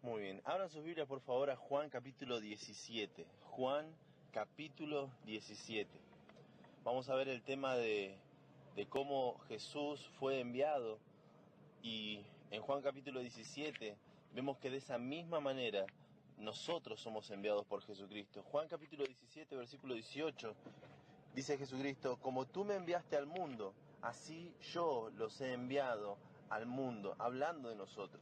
Muy bien, abran sus Biblias por favor a Juan capítulo 17. Juan capítulo 17. Vamos a ver el tema de cómo Jesús fue enviado, y en Juan capítulo 17 vemos que de esa misma manera nosotros somos enviados por Jesucristo. Juan capítulo 17 versículo 18 dice Jesucristo: como tú me enviaste al mundo, así yo los he enviado al mundo, hablando de nosotros.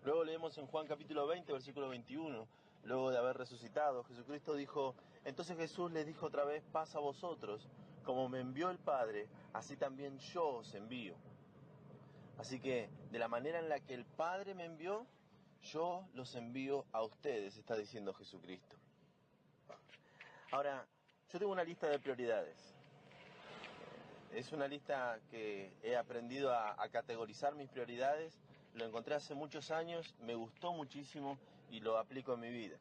Luego leemos en Juan capítulo 20, versículo 21, luego de haber resucitado, Jesucristo dijo: entonces Jesús les dijo otra vez: paz a vosotros, como me envió el Padre, así también yo os envío. Así que, de la manera en la que el Padre me envió, yo los envío a ustedes, está diciendo Jesucristo. Ahora, yo tengo una lista de prioridades. Es una lista que he aprendido a categorizar mis prioridades. Lo encontré hace muchos años, me gustó muchísimo y lo aplico en mi vida.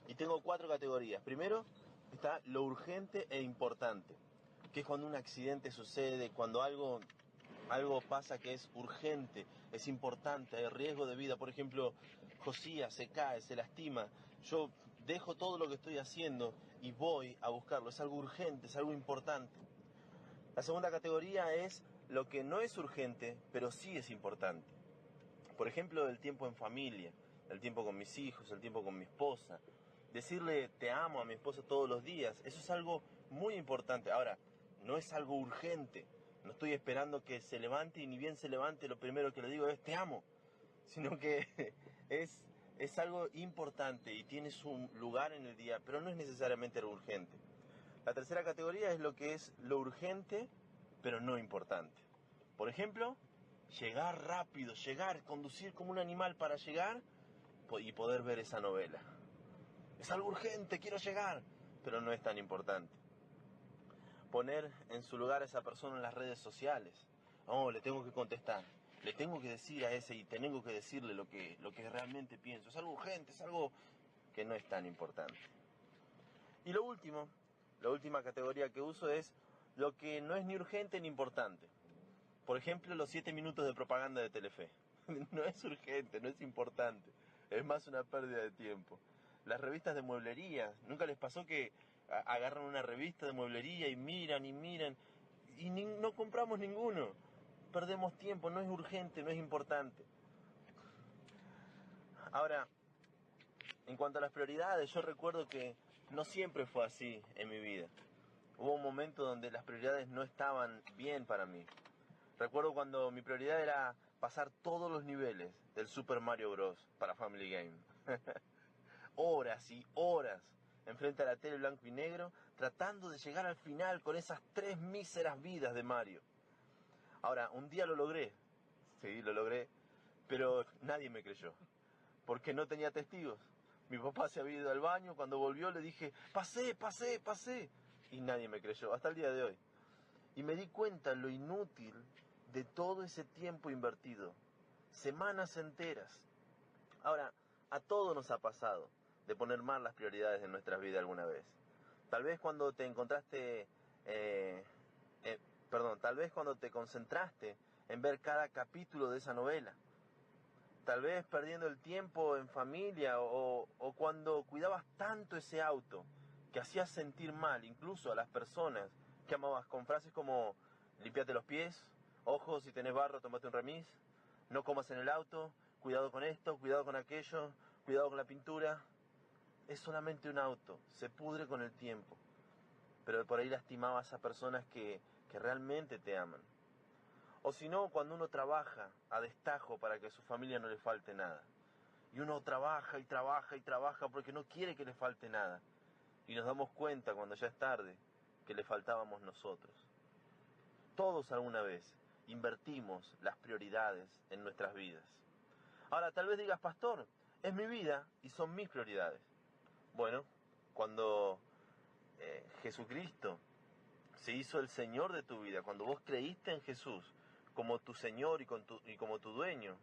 Y tengo 4 categorías. Primero está lo urgente e importante, que es cuando un accidente sucede, cuando algo pasa que es urgente, es importante, hay riesgo de vida. Por ejemplo, Josías se cae, se lastima. Yo dejo todo lo que estoy haciendo y voy a buscarlo. Es algo urgente, es algo importante. La segunda categoría es lo que no es urgente, pero sí es importante. Por ejemplo, el tiempo en familia, el tiempo con mis hijos, el tiempo con mi esposa. Decirle te amo a mi esposa todos los días, eso es algo muy importante. Ahora, no es algo urgente. No estoy esperando que se levante y ni bien se levante lo primero que le digo es te amo. Sino que es algo importante y tiene su lugar en el día, pero no es necesariamente lo urgente. La tercera categoría es lo que es lo urgente, pero no importante. Por ejemplo, llegar rápido, conducir como un animal para llegar y poder ver esa novela. Es algo urgente, quiero llegar, pero no es tan importante. Poner en su lugar a esa persona en las redes sociales. Oh, le tengo que contestar, le tengo que decir a ese y tengo que decirle lo que realmente pienso. Es algo urgente, es algo que no es tan importante. Y lo último, la última categoría que uso es lo que no es ni urgente ni importante. Por ejemplo, los 7 minutos de propaganda de Telefe. No es urgente, no es importante. Es más una pérdida de tiempo. Las revistas de mueblería. ¿Nunca les pasó que agarran una revista de mueblería y miran y no compramos ninguno? Perdemos tiempo, no es urgente, no es importante. Ahora, en cuanto a las prioridades, yo recuerdo que no siempre fue así en mi vida. Hubo un momento donde las prioridades no estaban bien para mí. Recuerdo cuando mi prioridad era pasar todos los niveles del Super Mario Bros. Para Family Game. Horas y horas enfrente a la tele blanco y negro, tratando de llegar al final con esas 3 míseras vidas de Mario. Ahora, un día lo logré. Sí, lo logré. Pero nadie me creyó. Porque no tenía testigos. Mi papá se había ido al baño, cuando volvió le dije, pasé. Y nadie me creyó, hasta el día de hoy. Y me di cuenta lo inútil de todo ese tiempo invertido. Semanas enteras. Ahora, a todos nos ha pasado de poner mal las prioridades de nuestras vidas alguna vez. Tal vez cuando te encontraste, tal vez cuando te concentraste en ver cada capítulo de esa novela. Tal vez perdiendo el tiempo en familia o cuando cuidabas tanto ese auto que hacías sentir mal incluso a las personas que amabas, con frases como limpiate los pies, ojo, si tenés barro tomate un remis, no comas en el auto, cuidado con esto, cuidado con aquello, cuidado con la pintura. Es solamente un auto, se pudre con el tiempo, pero por ahí lastimabas a personas que realmente te aman. O si no, cuando uno trabaja a destajo para que a su familia no le falte nada. Y uno trabaja porque no quiere que le falte nada. Y nos damos cuenta cuando ya es tarde que le faltábamos nosotros. Todos alguna vez invertimos las prioridades en nuestras vidas. Ahora, tal vez digas, pastor, es mi vida y son mis prioridades. Bueno, cuando Jesucristo se hizo el Señor de tu vida, cuando vos creíste en Jesús como tu Señor y como tu dueño,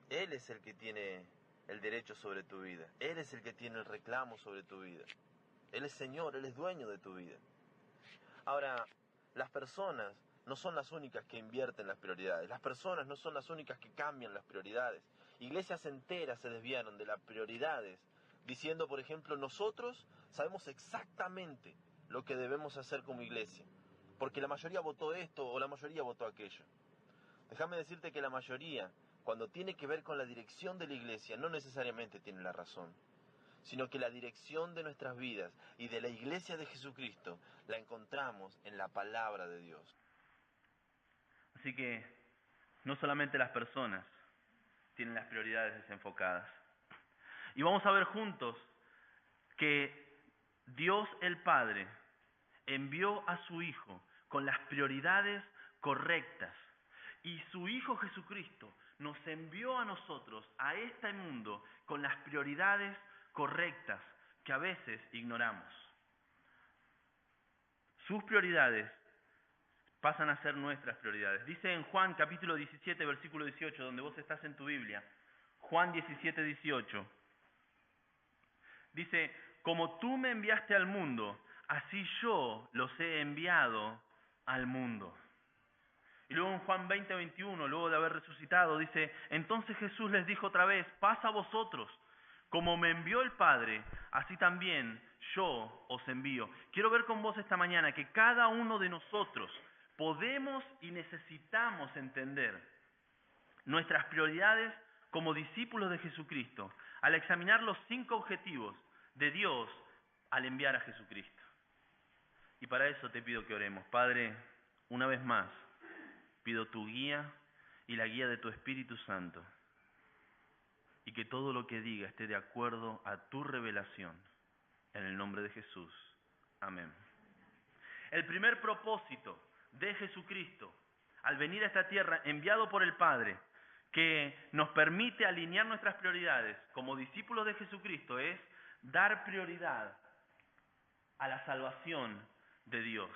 Él es el que tiene el derecho sobre tu vida. Él es el que tiene el reclamo sobre tu vida. Él es Señor, Él es dueño de tu vida. Ahora, las personas no son las únicas que invierten las prioridades. Las personas no son las únicas que cambian las prioridades. Iglesias enteras se desviaron de las prioridades, diciendo, por ejemplo, nosotros sabemos exactamente lo que debemos hacer como iglesia, porque la mayoría votó esto o la mayoría votó aquello. Déjame decirte que la mayoría, cuando tiene que ver con la dirección de la iglesia, no necesariamente tiene la razón, sino que la dirección de nuestras vidas y de la iglesia de Jesucristo la encontramos en la palabra de Dios. Así que no solamente las personas tienen las prioridades desenfocadas. Y vamos a ver juntos que Dios el Padre envió a su Hijo con las prioridades correctas. Y su Hijo Jesucristo nos envió a nosotros, a este mundo, con las prioridades correctas que a veces ignoramos. Sus prioridades pasan a ser nuestras prioridades. Dice en Juan capítulo 17, versículo 18, donde vos estás en tu Biblia, Juan 17, 18, dice, como tú me enviaste al mundo, así yo los he enviado al mundo. Y luego en Juan 20, 21, luego de haber resucitado, dice, entonces Jesús les dijo otra vez, paz a vosotros, como me envió el Padre, así también yo os envío. Quiero ver con vos esta mañana que cada uno de nosotros podemos y necesitamos entender nuestras prioridades como discípulos de Jesucristo, al examinar los 5 objetivos de Dios al enviar a Jesucristo. Y para eso te pido que oremos. Padre, una vez más, pido tu guía y la guía de tu Espíritu Santo, y que todo lo que diga esté de acuerdo a tu revelación. En el nombre de Jesús. Amén. El primer propósito de Jesucristo, al venir a esta tierra, enviado por el Padre, que nos permite alinear nuestras prioridades como discípulos de Jesucristo, es dar prioridad a la salvación de Dios.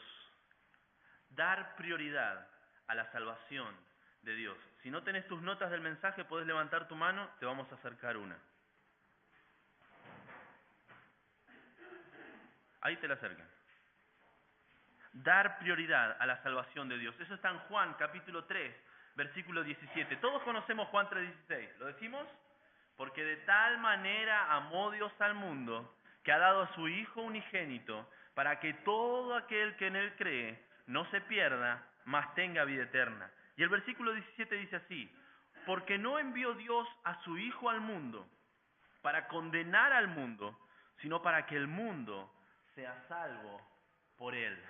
Dar prioridad a la salvación de Dios. Si no tenés tus notas del mensaje, podés levantar tu mano, te vamos a acercar una. Ahí te la acercan. Dar prioridad a la salvación de Dios. Eso está en Juan capítulo 3, versículo 17. Todos conocemos Juan 3:16. ¿Lo decimos? Porque de tal manera amó Dios al mundo, que ha dado a su Hijo unigénito, para que todo aquel que en Él cree no se pierda, mas tenga vida eterna. Y el versículo 17 dice así, porque no envió Dios a su Hijo al mundo para condenar al mundo, sino para que el mundo sea salvo por Él.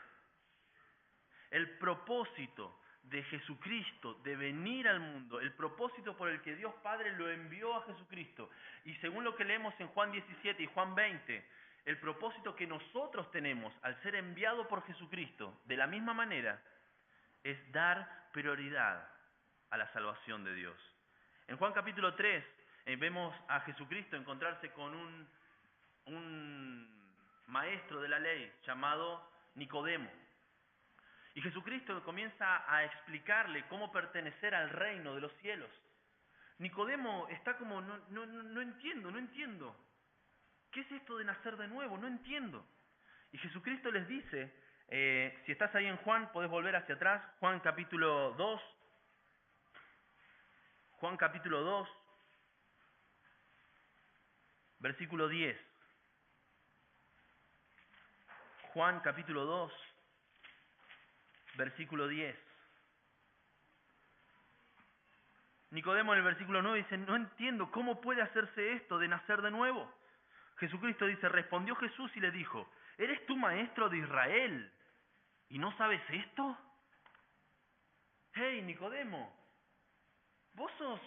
El propósito de Jesucristo, de venir al mundo, el propósito por el que Dios Padre lo envió a Jesucristo, y según lo que leemos en Juan 17 y Juan 20, el propósito que nosotros tenemos al ser enviado por Jesucristo, de la misma manera, es dar prioridad a la salvación de Dios. En Juan capítulo 3 vemos a Jesucristo encontrarse con un maestro de la ley llamado Nicodemo. Y Jesucristo comienza a explicarle cómo pertenecer al reino de los cielos. Nicodemo está como, no entiendo. ¿Qué es esto de nacer de nuevo? No entiendo. Y Jesucristo les dice, si estás ahí en Juan, podés volver hacia atrás, Juan capítulo 2, versículo 10. Juan capítulo 2, versículo 10. Nicodemo en el versículo 9 dice, no entiendo, ¿cómo puede hacerse esto de nacer de nuevo? Jesucristo dice, respondió Jesús y le dijo, ¿eres tú maestro de Israel y no sabes esto? Hey, Nicodemo, vos sos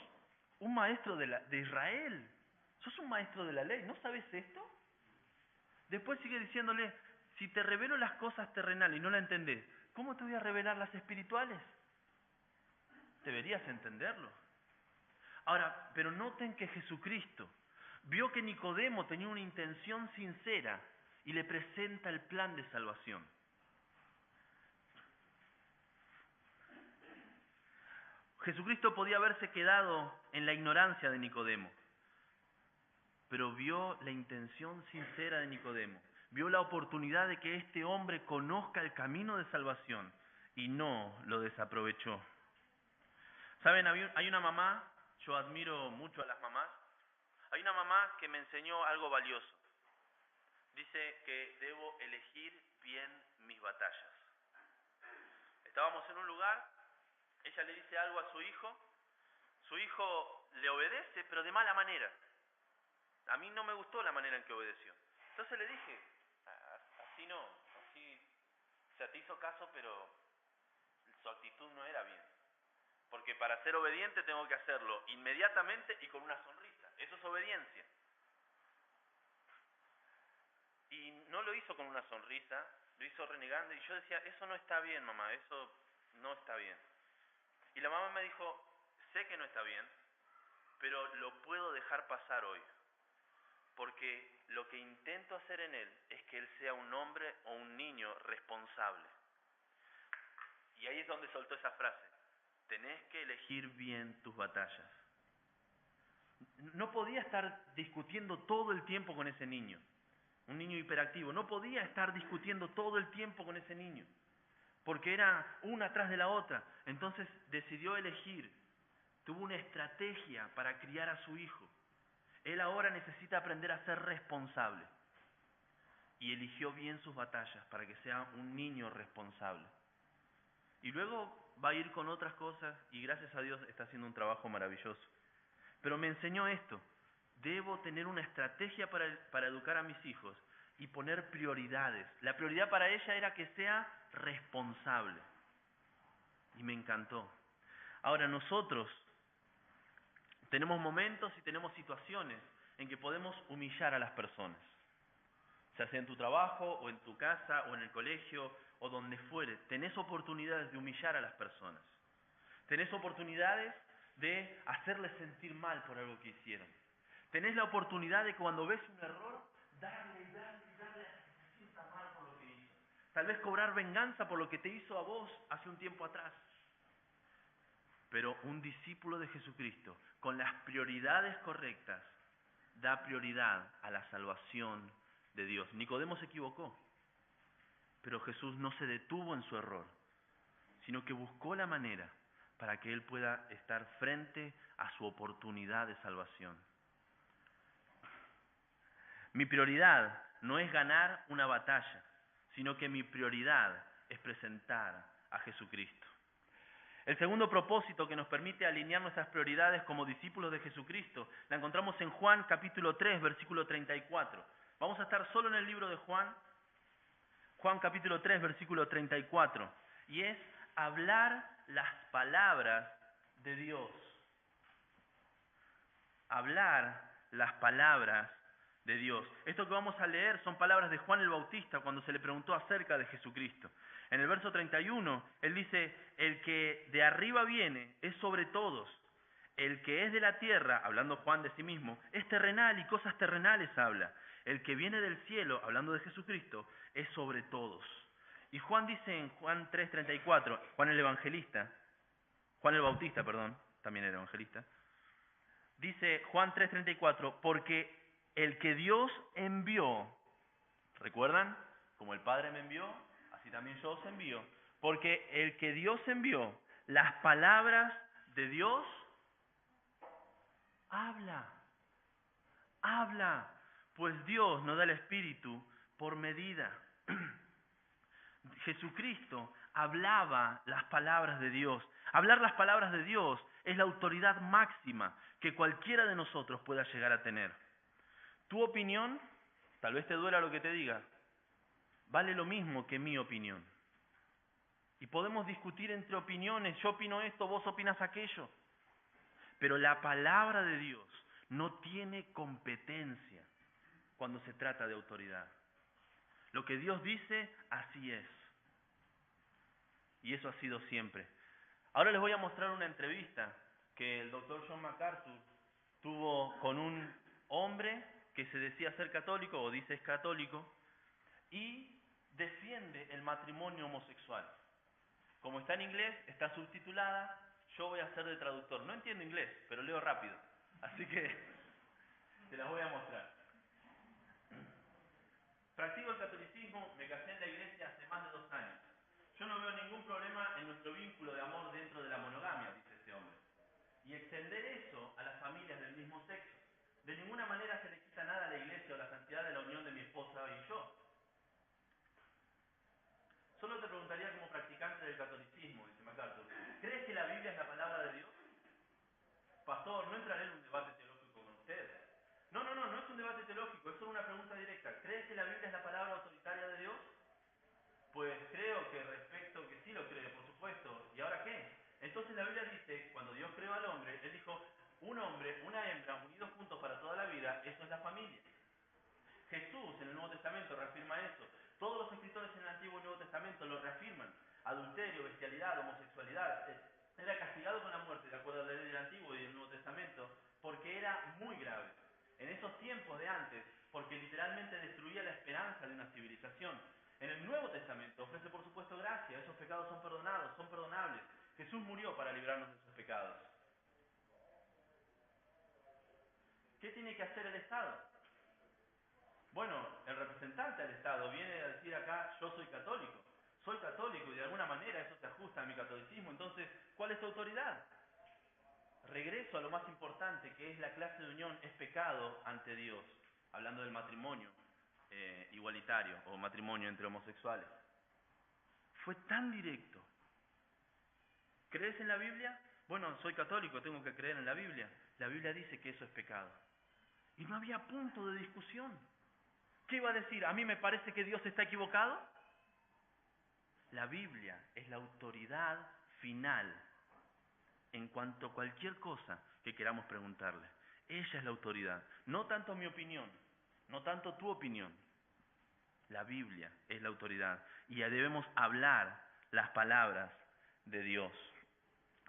un maestro de Israel, sos un maestro de la ley, ¿no sabes esto? Después sigue diciéndole, si te revelo las cosas terrenales y no la entendés, ¿cómo te voy a revelar las espirituales? Deberías entenderlo. Ahora, pero noten que Jesucristo vio que Nicodemo tenía una intención sincera y le presenta el plan de salvación. Jesucristo podía haberse quedado en la ignorancia de Nicodemo, pero vio la intención sincera de Nicodemo, vio la oportunidad de que este hombre conozca el camino de salvación y no lo desaprovechó. ¿Saben? Hay una mamá, yo admiro mucho a las mamás. Hay una mamá que me enseñó algo valioso. Dice que debo elegir bien mis batallas. Estábamos en un lugar, ella le dice algo a su hijo le obedece, pero de mala manera. A mí no me gustó la manera en que obedeció. Entonces le dije, así no, así, o sea, te hizo caso, pero su actitud no era bien. Porque para ser obediente tengo que hacerlo inmediatamente y con una sonrisa. Eso es obediencia. Y no lo hizo con una sonrisa, lo hizo renegando. Y yo decía, eso no está bien, mamá, eso no está bien. Y la mamá me dijo, sé que no está bien, pero lo puedo dejar pasar hoy. Porque lo que intento hacer en él es que él sea un hombre o un niño responsable. Y ahí es donde soltó esa frase. Tenés que elegir bien tus batallas. No podía estar discutiendo todo el tiempo con ese niño. Un niño hiperactivo. No podía estar discutiendo todo el tiempo con ese niño. Porque era una tras de la otra. Entonces decidió elegir. Tuvo una estrategia para criar a su hijo. Él ahora necesita aprender a ser responsable. Y eligió bien sus batallas para que sea un niño responsable. Y luego va a ir con otras cosas y gracias a Dios está haciendo un trabajo maravilloso. Pero me enseñó esto. Debo tener una estrategia para educar a mis hijos y poner prioridades. La prioridad para ella era que sea responsable. Y me encantó. Ahora nosotros tenemos momentos y tenemos situaciones en que podemos humillar a las personas. Ya sea en tu trabajo, o en tu casa, o en el colegio, o donde fuere. Tenés oportunidades de humillar a las personas. Tenés oportunidades de hacerles sentir mal por algo que hicieron. Tenés la oportunidad de cuando ves un error, darle hasta que se sienta mal por lo que hizo. Tal vez cobrar venganza por lo que te hizo a vos hace un tiempo atrás. Pero un discípulo de Jesucristo, con las prioridades correctas, da prioridad a la salvación de Dios. Nicodemo se equivocó, pero Jesús no se detuvo en su error, sino que buscó la manera para que él pueda estar frente a su oportunidad de salvación. Mi prioridad no es ganar una batalla, sino que mi prioridad es presentar a Jesucristo. El segundo propósito que nos permite alinear nuestras prioridades como discípulos de Jesucristo la encontramos en Juan capítulo 3, versículo 34. Vamos a estar solo en el libro de Juan, Juan capítulo 3, versículo 34, y es hablar las palabras de Dios. Hablar las palabras de Dios. Esto que vamos a leer son palabras de Juan el Bautista cuando se le preguntó acerca de Jesucristo. En el verso 31, él dice, el que de arriba viene es sobre todos. El que es de la tierra, hablando Juan de sí mismo, es terrenal y cosas terrenales habla. El que viene del cielo, hablando de Jesucristo, es sobre todos. Y Juan dice en Juan 3:34, Juan el Bautista, también era evangelista, dice Juan 3:34, porque el que Dios envió, ¿recuerdan? Como el Padre me envió, así también yo os envío. Porque el que Dios envió, las palabras de Dios, habla, pues Dios nos da el Espíritu por medida. Jesucristo hablaba las palabras de Dios. Hablar las palabras de Dios es la autoridad máxima que cualquiera de nosotros pueda llegar a tener. Tu opinión, tal vez te duela lo que te diga, vale lo mismo que mi opinión. Y podemos discutir entre opiniones, yo opino esto, vos opinas aquello. Pero la palabra de Dios no tiene competencia cuando se trata de autoridad. Lo que Dios dice, así es. Y eso ha sido siempre. Ahora les voy a mostrar una entrevista que el doctor John MacArthur tuvo con un hombre que se decía ser católico o dice es católico y defiende el matrimonio homosexual. Como está en inglés, está subtitulada, yo voy a hacer de traductor. No entiendo inglés, pero leo rápido. Así que te las voy a mostrar. Practico el catolicismo, me casé en la iglesia hace más de 2 años. Yo no veo ningún problema en nuestro vínculo de amor dentro de la monogamia, dice este hombre. y extender eso a las familias del mismo sexo. De ninguna manera se le quita nada a la iglesia o la santidad de la unión de mi esposa y yo. Solo te preguntaría como practicante del catolicismo, dice MacArthur, ¿crees que la Biblia es la palabra de Dios? Pastor, no entraré en un debate teológico con ustedes. No es un debate teológico, es solo una pregunta directa. ¿Crees que la Biblia es la palabra autoritaria de Dios? Pues creo que respecto que sí lo creo, por supuesto. ¿Y ahora qué? Entonces la Biblia dice, cuando Dios creó al hombre, Él dijo, un hombre, una hembra, unidos juntos para toda la vida, eso es la familia. Jesús en el Nuevo Testamento reafirma eso. Todos los escritores en el Antiguo y Nuevo Testamento lo reafirman. Adulterio, bestialidad, homosexualidad. Era castigado con la muerte, de acuerdo a la ley del Antiguo y del Nuevo Testamento, porque era muy grave. En esos tiempos de antes, porque literalmente destruía la esperanza de una civilización. En el Nuevo Testamento ofrece por supuesto gracia, esos pecados son perdonados, son perdonables. Jesús murió para librarnos de esos pecados. ¿Qué tiene que hacer el Estado? Bueno, el representante del Estado viene a decir acá, yo soy católico y de alguna manera eso se ajusta a mi catolicismo. Entonces, ¿cuál es tu autoridad? Regreso a lo más importante, que es la clase de unión, es pecado ante Dios, hablando del matrimonio igualitario o matrimonio entre homosexuales. Fue tan directo. ¿Crees en la Biblia? Bueno, soy católico, tengo que creer en la Biblia. La Biblia dice que eso es pecado. Y no había punto de discusión. ¿Qué iba a decir? ¿A mí me parece que Dios está equivocado? La Biblia es la autoridad final en cuanto a cualquier cosa que queramos preguntarle. Ella es la autoridad. No tanto mi opinión, no tanto tu opinión. La Biblia es la autoridad y ya debemos hablar las palabras de Dios.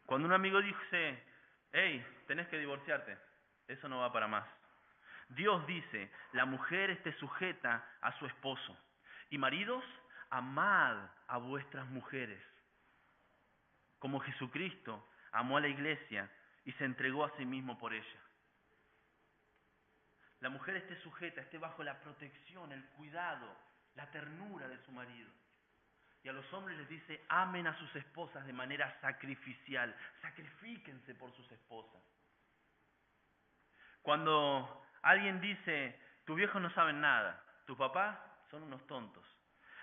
Cuando un amigo dice, hey, tenés que divorciarte, eso no va para más. Dios dice, la mujer esté sujeta a su esposo. Y maridos, amad a vuestras mujeres, como Jesucristo amó a la iglesia y se entregó a sí mismo por ella. La mujer esté sujeta, esté bajo la protección, el cuidado, la ternura de su marido. Y a los hombres les dice, amen a sus esposas de manera sacrificial, sacrifíquense por sus esposas. Cuando alguien dice, tus viejos no saben nada, tu papá son unos tontos.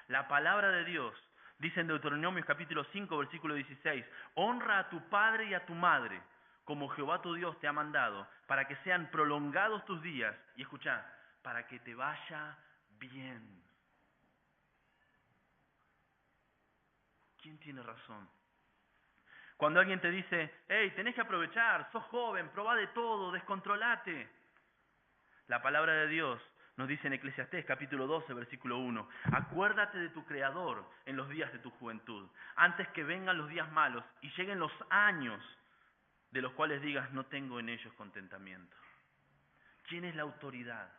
La palabra de Dios dice en Deuteronomios capítulo 5, versículo 16, honra a tu padre y a tu madre, como Jehová tu Dios te ha mandado, para que sean prolongados tus días, y escuchá, para que te vaya bien. ¿Quién tiene razón? Cuando alguien te dice, hey, tenés que aprovechar, sos joven, probá de todo, descontrolate. La palabra de Dios nos dice en Eclesiastés capítulo 12, versículo 1, acuérdate de tu Creador en los días de tu juventud, antes que vengan los días malos y lleguen los años de los cuales digas, no tengo en ellos contentamiento. ¿Quién es la autoridad?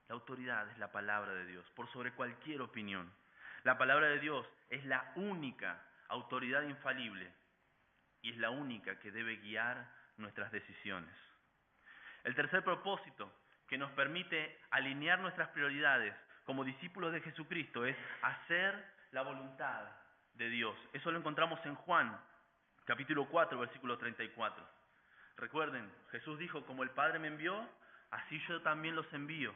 La autoridad es la palabra de Dios, por sobre cualquier opinión. La palabra de Dios es la única autoridad infalible y es la única que debe guiar nuestras decisiones. El tercer propósito que nos permite alinear nuestras prioridades como discípulos de Jesucristo es hacer la voluntad de Dios. Eso lo encontramos en Juan, capítulo 4, versículo 34. Recuerden, Jesús dijo, como el Padre me envió, así yo también los envío.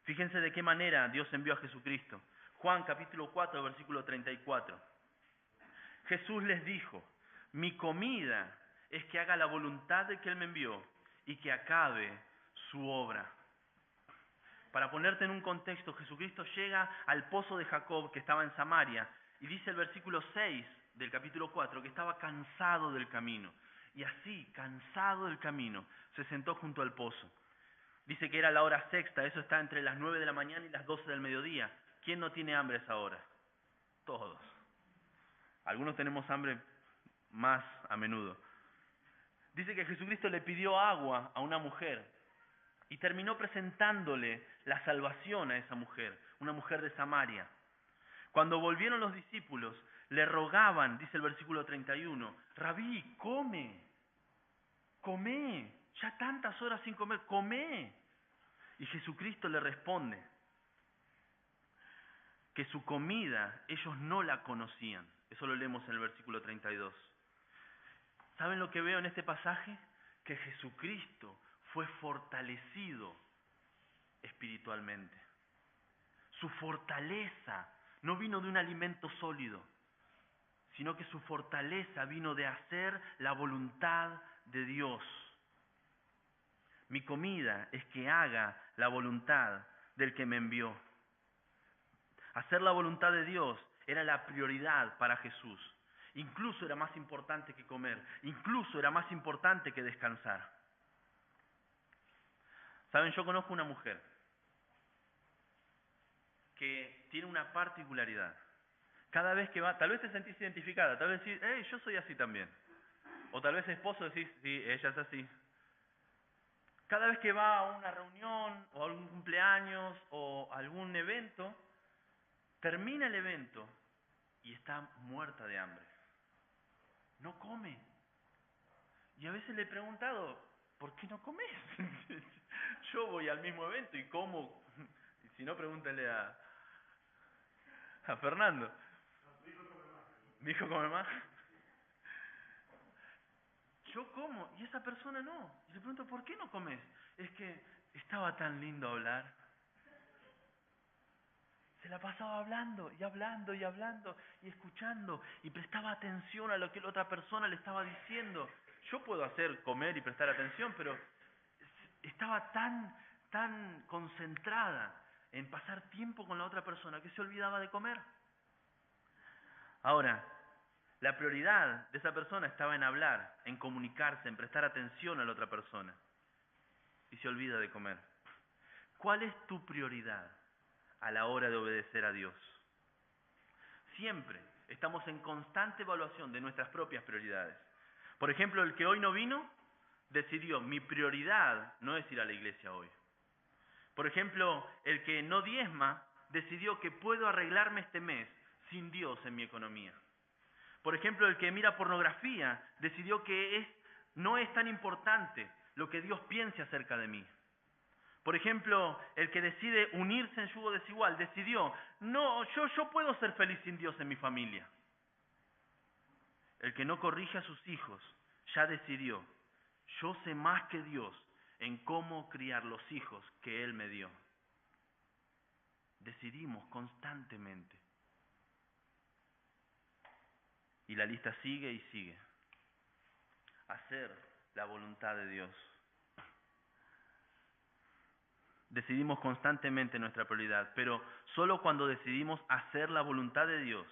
Fíjense de qué manera Dios envió a Jesucristo. Juan, capítulo 4, versículo 34. Jesús les dijo, mi comida es que haga la voluntad de que Él me envió y que acabe su obra. Para ponerte en un contexto, Jesucristo llega al pozo de Jacob que estaba en Samaria y dice el versículo 6 del capítulo 4 que estaba cansado del camino. Y así, cansado del camino, se sentó junto al pozo. Dice que era la hora sexta, eso está entre las 9 de la mañana y las 12 del mediodía. ¿Quién no tiene hambre a esa hora? Todos. Algunos tenemos hambre más a menudo. Dice que Jesucristo le pidió agua a una mujer y terminó presentándole la salvación a esa mujer, una mujer de Samaria. Cuando volvieron los discípulos, le rogaban, dice el versículo 31, Rabí, come, ya tantas horas sin comer, come. Y Jesucristo le responde que su comida ellos no la conocían. Eso lo leemos en el versículo 32. ¿Saben lo que veo en este pasaje? Que Jesucristo fue fortalecido espiritualmente. Su fortaleza no vino de un alimento sólido, sino que su fortaleza vino de hacer la voluntad de Dios. Mi comida es que haga la voluntad del que me envió. Hacer la voluntad de Dios era la prioridad para Jesús. Incluso era más importante que comer, incluso era más importante que descansar. Saben, yo conozco una mujer que tiene una particularidad. Cada vez que va, tal vez te sentís identificada, tal vez decís, yo soy así también. O tal vez esposo decís, sí, ella es así. Cada vez que va a una reunión o a algún cumpleaños o algún evento, termina el evento y está muerta de hambre. No come. Y a veces le he preguntado, ¿por qué no comes? Yo voy al mismo evento y como. Y si no, pregúntale a Fernando. Mi hijo come más. Yo como y esa persona no. Y le pregunto, ¿por qué no comes? Es que estaba tan lindo hablar. Se la pasaba hablando y hablando y hablando y escuchando y prestaba atención a lo que la otra persona le estaba diciendo. Yo puedo hacer comer y prestar atención, pero estaba tan concentrada en pasar tiempo con la otra persona que se olvidaba de comer. Ahora, la prioridad de esa persona estaba en hablar, en comunicarse, en prestar atención a la otra persona. Y se olvida de comer. ¿Cuál es tu prioridad a la hora de obedecer a Dios? Siempre estamos en constante evaluación de nuestras propias prioridades. Por ejemplo, el que hoy no vino, decidió, mi prioridad no es ir a la iglesia hoy. Por ejemplo, el que no diezma, decidió que puedo arreglarme este mes sin Dios en mi economía. Por ejemplo, el que mira pornografía, decidió que no es tan importante lo que Dios piense acerca de mí. Por ejemplo, el que decide unirse en yugo desigual, decidió, no, yo puedo ser feliz sin Dios en mi familia. El que no corrige a sus hijos, ya decidió, yo sé más que Dios en cómo criar los hijos que Él me dio. Decidimos constantemente. Y la lista sigue y sigue. Hacer la voluntad de Dios. Decidimos constantemente nuestra prioridad, pero solo cuando decidimos hacer la voluntad de Dios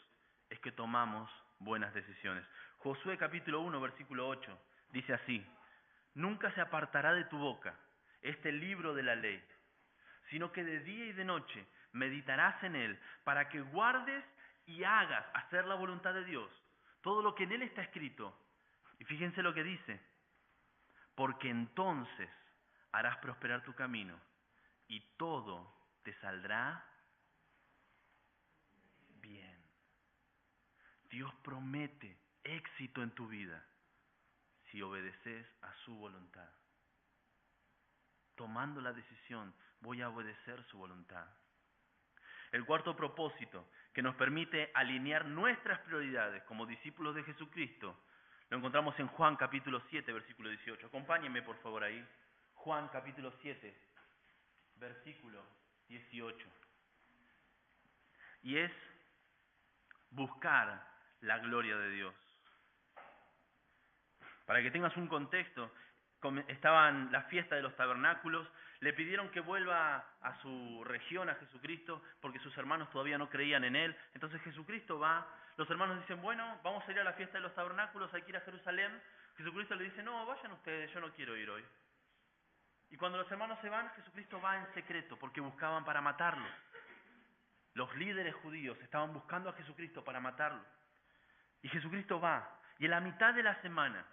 es que tomamos buenas decisiones. Josué capítulo 1, versículo 8, dice así, nunca se apartará de tu boca este libro de la ley, sino que de día y de noche meditarás en él para que guardes y hagas hacer la voluntad de Dios, todo lo que en él está escrito. Y fíjense lo que dice, porque entonces harás prosperar tu camino y todo te saldrá bien. Dios promete éxito en tu vida si obedeces a su voluntad. Tomando la decisión, voy a obedecer su voluntad. El cuarto propósito que nos permite alinear nuestras prioridades como discípulos de Jesucristo, lo encontramos en Juan capítulo 7, versículo 18. Acompáñenme por favor ahí. Juan capítulo 7, versículo 18. Y es buscar la gloria de Dios. Para que tengas un contexto, estaban las fiestas de los tabernáculos, le pidieron que vuelva a su región, a Jesucristo, porque sus hermanos todavía no creían en Él. Entonces Jesucristo va, los hermanos dicen, bueno, vamos a ir a la fiesta de los tabernáculos, hay que ir a Jerusalén. Jesucristo le dice, no, vayan ustedes, yo no quiero ir hoy. Y cuando los hermanos se van, Jesucristo va en secreto, porque buscaban para matarlo. Los líderes judíos estaban buscando a Jesucristo para matarlo. Y Jesucristo va, y en la mitad de la semana,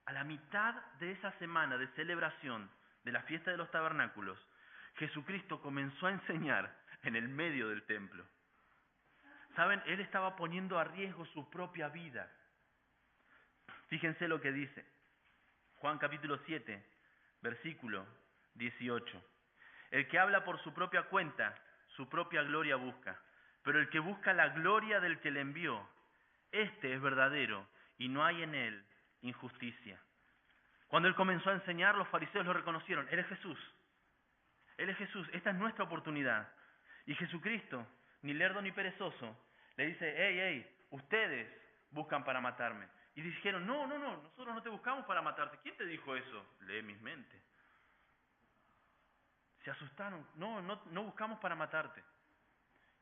a la mitad de esa semana de celebración de la fiesta de los tabernáculos, Jesucristo comenzó a enseñar en el medio del templo. ¿Saben? Él estaba poniendo a riesgo su propia vida. Fíjense lo que dice. Juan capítulo 7, versículo 18. El que habla por su propia cuenta, su propia gloria busca. Pero el que busca la gloria del que le envió, este es verdadero y no hay en él injusticia. Cuando Él comenzó a enseñar, los fariseos lo reconocieron. Él es Jesús. Él es Jesús. Esta es nuestra oportunidad. Y Jesucristo, ni lerdo ni perezoso, le dice, hey, ustedes buscan para matarme. Y dijeron, no, nosotros no te buscamos para matarte. ¿Quién te dijo eso? Lee mis mentes. Se asustaron. No buscamos para matarte.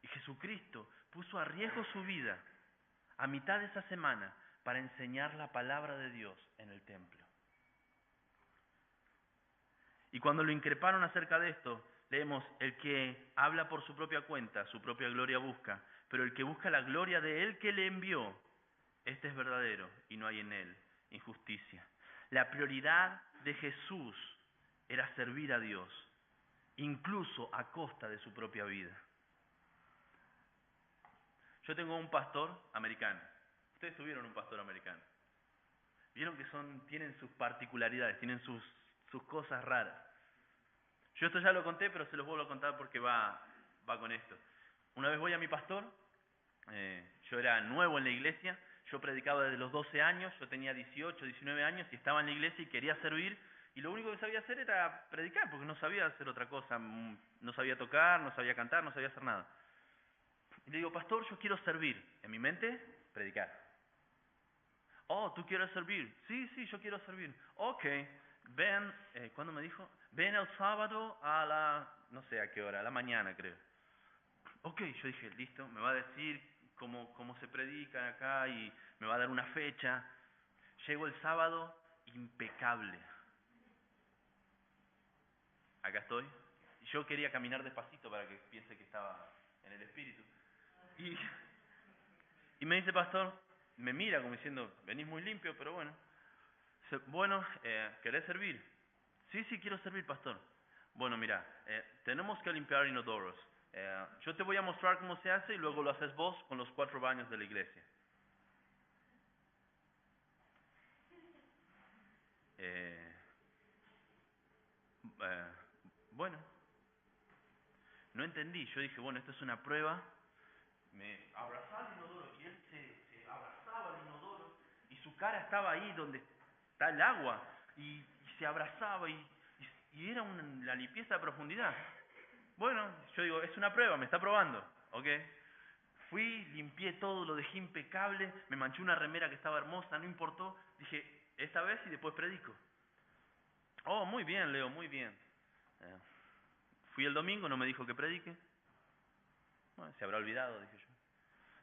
Y Jesucristo puso a riesgo su vida a mitad de esa semana para enseñar la palabra de Dios en el templo. Y cuando lo increparon acerca de esto, leemos, el que habla por su propia cuenta, su propia gloria busca, pero el que busca la gloria de él que le envió, este es verdadero y no hay en él injusticia. La prioridad de Jesús era servir a Dios, incluso a costa de su propia vida. Yo tengo un pastor americano. Ustedes tuvieron un pastor americano. Vieron que tienen sus particularidades, tienen sus cosas raras. Yo esto ya lo conté, pero se los vuelvo a contar porque va con esto. Una vez voy a mi pastor, yo era nuevo en la iglesia, yo predicaba desde los 12 años, yo tenía 18, 19 años y estaba en la iglesia y quería servir, y lo único que sabía hacer era predicar, porque no sabía hacer otra cosa, no sabía tocar, no sabía cantar, no sabía hacer nada. Y le digo, pastor, yo quiero servir. En mi mente, predicar. Oh, ¿tú quieres servir? Sí, yo quiero servir. Ok, ven, ¿cuándo me dijo? Ven el sábado a no sé a qué hora, a la mañana creo. Ok, yo dije, listo, me va a decir cómo se predica acá y me va a dar una fecha. Llego el sábado, impecable. Acá estoy. Yo quería caminar despacito para que piense que estaba en el espíritu. Y me dice, pastor, me mira como diciendo, venís muy limpio, pero bueno. Dice, bueno, ¿querés servir? Sí, quiero servir, pastor. Bueno, mira, tenemos que limpiar inodoros. Yo te voy a mostrar cómo se hace y luego lo haces vos con los 4 baños de la iglesia. Bueno, no entendí. Yo dije, bueno, esto es una prueba. Me abrazaba el inodoro y él se abrazaba al inodoro y su cara estaba ahí donde está el agua y se abrazaba y era la limpieza de profundidad. Bueno, yo digo, es una prueba, me está probando, ¿ok? Fui, limpié todo, lo dejé impecable, me manché una remera que estaba hermosa, no importó. Dije, esta vez y después predico. Oh, muy bien, Leo, muy bien. Fui el domingo, no me dijo que predique. Bueno, se habrá olvidado, dije yo.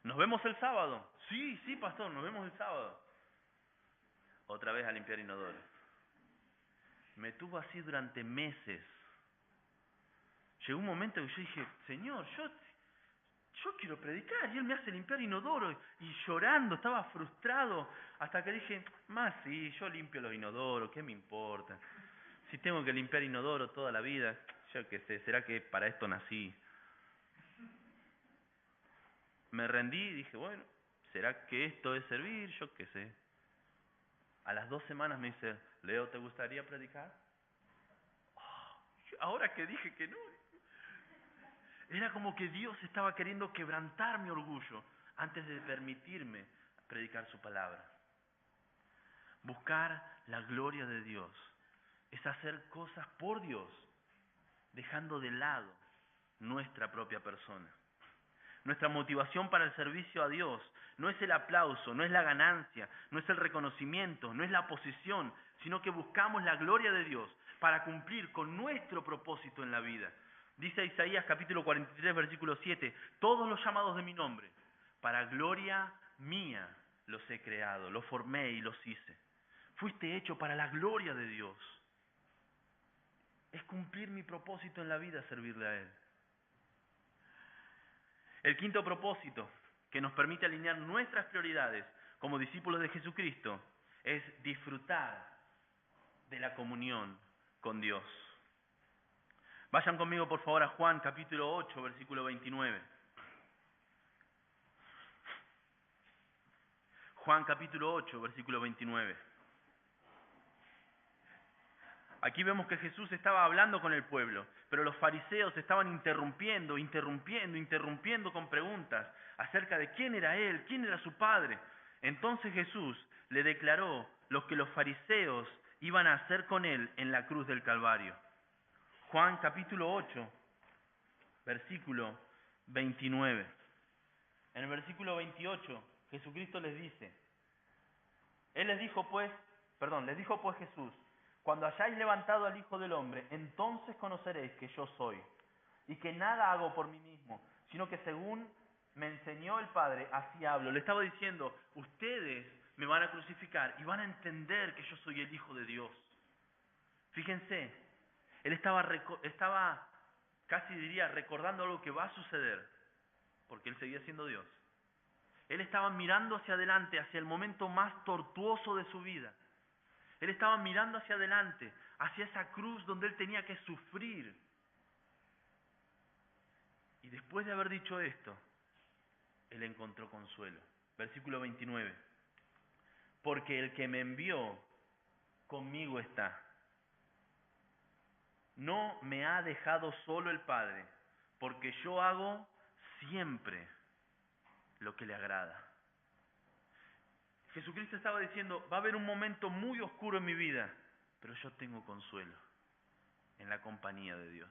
¿Nos vemos el sábado? Sí, pastor, nos vemos el sábado. Otra vez a limpiar inodoro. Me tuvo así durante meses. Llegó un momento que yo dije, Señor, yo quiero predicar, y Él me hace limpiar inodoro, y llorando, estaba frustrado, hasta que dije, sí, yo limpio los inodoros, ¿qué me importa? Si tengo que limpiar inodoro toda la vida, yo qué sé, ¿será que para esto nací? Me rendí y dije, bueno, ¿será que esto es servir? Yo qué sé. A las 2 semanas me dice, Leo, ¿te gustaría predicar? Ahora que dije que no. Era como que Dios estaba queriendo quebrantar mi orgullo antes de permitirme predicar su palabra. Buscar la gloria de Dios es hacer cosas por Dios, dejando de lado nuestra propia persona. Nuestra motivación para el servicio a Dios no es el aplauso, no es la ganancia, no es el reconocimiento, no es la posición, sino que buscamos la gloria de Dios para cumplir con nuestro propósito en la vida. Dice Isaías capítulo 43, versículo 7, todos los llamados de mi nombre, para gloria mía los he creado, los formé y los hice. Fuiste hecho para la gloria de Dios. Es cumplir mi propósito en la vida, servirle a Él. El quinto propósito que nos permite alinear nuestras prioridades como discípulos de Jesucristo es disfrutar de la comunión con Dios. Vayan conmigo por favor a Juan capítulo 8, versículo 29. Juan capítulo 8, versículo 29. Aquí vemos que Jesús estaba hablando con el pueblo, pero los fariseos estaban interrumpiendo con preguntas acerca de quién era Él, quién era su Padre. Entonces Jesús le declaró lo que los fariseos iban a hacer con él en la cruz del Calvario. Juan capítulo 8, versículo 29. En el versículo 28, Jesucristo les dice, les dijo pues Jesús, cuando hayáis levantado al Hijo del Hombre, entonces conoceréis que yo soy, y que nada hago por mí mismo, sino que según me enseñó el Padre, así hablo. Le estaba diciendo, ustedes me van a crucificar y van a entender que yo soy el Hijo de Dios. Fíjense, él estaba casi diría recordando algo que va a suceder, porque él seguía siendo Dios. Él estaba mirando hacia adelante, hacia el momento más tortuoso de su vida. Él estaba mirando hacia adelante, hacia esa cruz donde él tenía que sufrir. Y después de haber dicho esto, él encontró consuelo. Versículo 29. Porque el que me envió conmigo está. No me ha dejado solo el Padre, porque yo hago siempre lo que le agrada. Jesucristo estaba diciendo, va a haber un momento muy oscuro en mi vida, pero yo tengo consuelo en la compañía de Dios.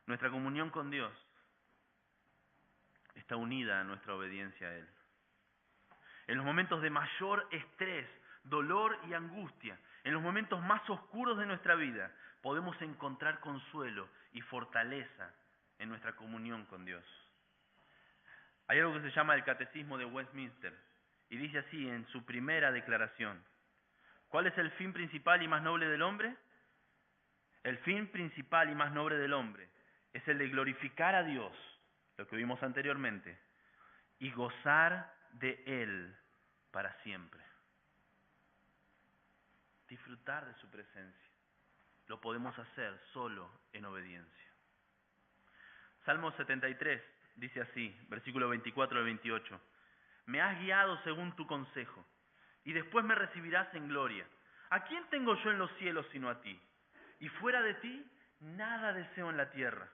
Nuestra comunión con Dios está unida a nuestra obediencia a Él. En los momentos de mayor estrés, dolor y angustia, en los momentos más oscuros de nuestra vida, podemos encontrar consuelo y fortaleza en nuestra comunión con Dios. Hay algo que se llama el Catecismo de Westminster, y dice así en su primera declaración: ¿cuál es el fin principal y más noble del hombre? El fin principal y más noble del hombre es el de glorificar a Dios, lo que vimos anteriormente, y gozar de Él para siempre. Disfrutar de su presencia. Lo podemos hacer solo en obediencia. Salmo 73 dice así, versículo 24 al 28. Me has guiado según tu consejo, y después me recibirás en gloria. ¿A quién tengo yo en los cielos sino a ti? Y fuera de ti, nada deseo en la tierra.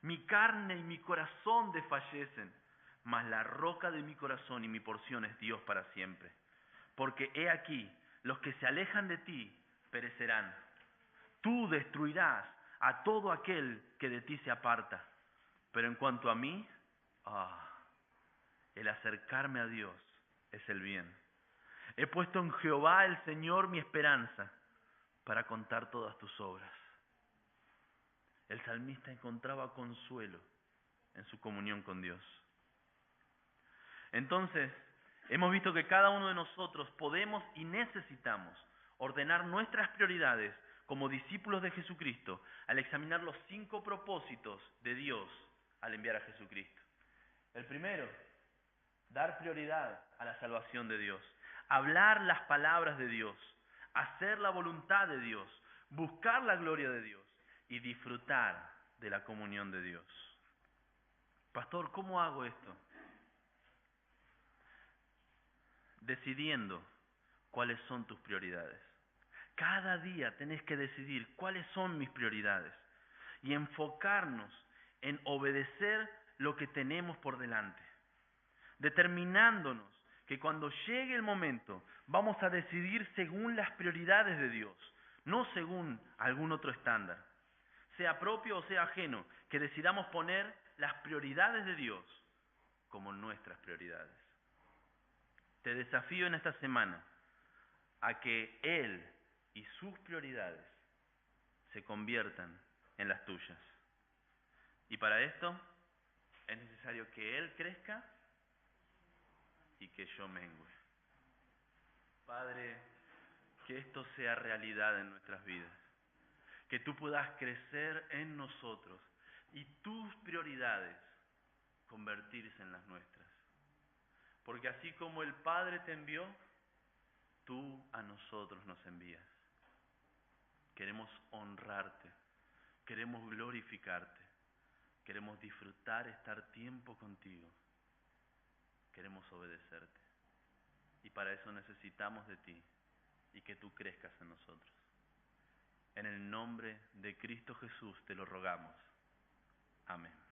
Mi carne y mi corazón desfallecen, mas la roca de mi corazón y mi porción es Dios para siempre. Porque he aquí, los que se alejan de ti perecerán. Tú destruirás a todo aquel que de ti se aparta. Pero en cuanto a mí, el acercarme a Dios es el bien. He puesto en Jehová el Señor mi esperanza para contar todas tus obras. El salmista encontraba consuelo en su comunión con Dios. Entonces, hemos visto que cada uno de nosotros podemos y necesitamos ordenar nuestras prioridades como discípulos de Jesucristo al examinar los 5 propósitos de Dios al enviar a Jesucristo. El primero, dar prioridad a la salvación de Dios, hablar las palabras de Dios, hacer la voluntad de Dios, buscar la gloria de Dios y disfrutar de la comunión de Dios. Pastor, ¿cómo hago esto? Decidiendo cuáles son tus prioridades. Cada día tenés que decidir cuáles son mis prioridades y enfocarnos en obedecer lo que tenemos por delante, determinándonos que cuando llegue el momento vamos a decidir según las prioridades de Dios, no según algún otro estándar, sea propio o sea ajeno, que decidamos poner las prioridades de Dios como nuestras prioridades. Te desafío en esta semana a que Él y sus prioridades se conviertan en las tuyas. Y para esto es necesario que Él crezca y que yo mengue. Padre, que esto sea realidad en nuestras vidas. Que tú puedas crecer en nosotros y tus prioridades convertirse en las nuestras. Porque así como el Padre te envió, tú a nosotros nos envías. Queremos honrarte, queremos glorificarte, queremos disfrutar estar tiempo contigo, queremos obedecerte. Y para eso necesitamos de ti y que tú crezcas en nosotros. En el nombre de Cristo Jesús te lo rogamos. Amén.